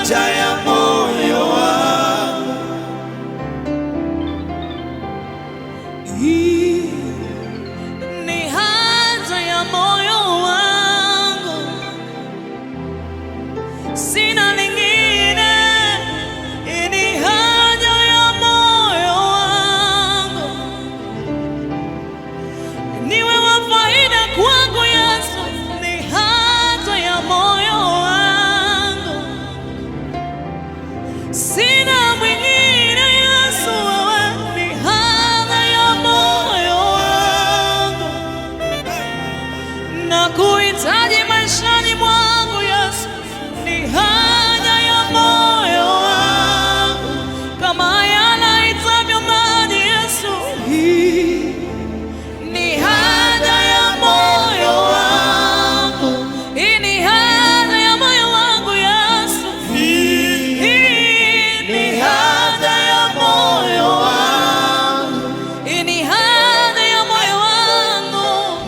haja ya moyo wangu. Hii ni haja ya moyo wangu, sina lingine. Hii ni haja ya moyo wangu, niwe wa faida kwangu Yesu. Ni haja ya moyo wangu, sina mwingine Yesu, wewe ni haja ya moyo wangu. Nakuhitaji maishani mwangu Yesu, ni haja ya moyo wangu, kama yanahitaji maji Yesu. Hii ni haja ya moyo wangu, hii ni haja ya moyo wangu Yesu. Hii ni haja ya moyo wangu, hii ni haja ya moyo wangu.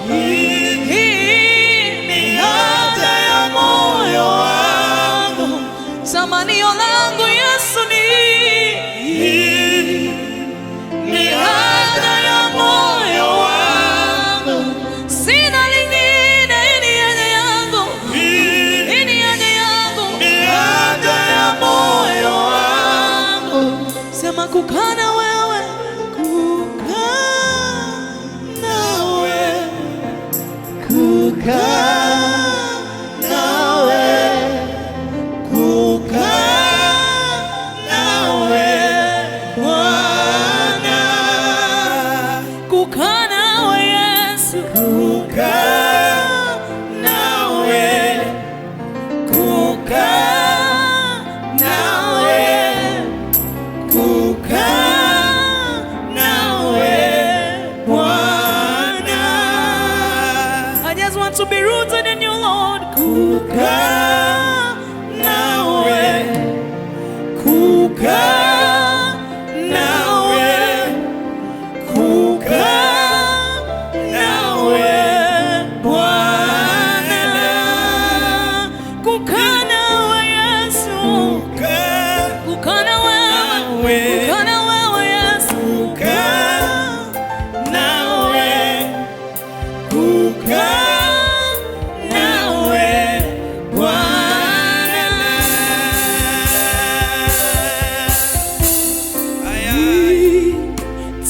Hii ni haja ya moyo wangu, tamanio langu Yesu. Ni haja ya moyo wangu, sina lingine. Hii ni haja yangu, hii ni haja yangu, Ni haja ya moyo wangu. sema kukaa na wewe, kukaa nawe, Kukaa nawe, kukaa nawe Bwana, kukaa nawe Yesu, kukaa nawe, kukaa nawe, kukaa nawe Bwana, I just want to be rooted in you Lord. kukaa nawe, kukaa nawe, kukaa nawe Bwana, Kukaa nawe Yesu, kukaa na wewe, kukaa na wewe Yesu, kukaa nawe, kukaa nawe Bwana.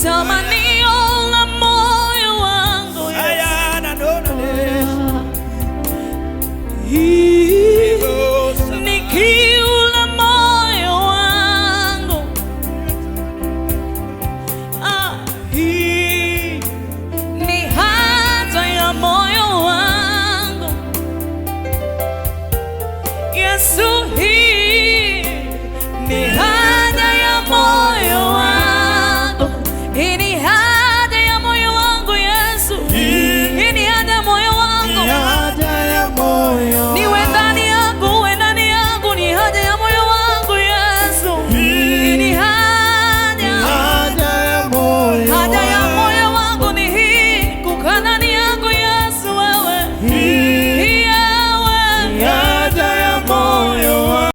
tamanio la moyo wangu Yesu. Hii ni kiu la moyo wangu. Hii ni haja ya moyo wangu Yesu. Hii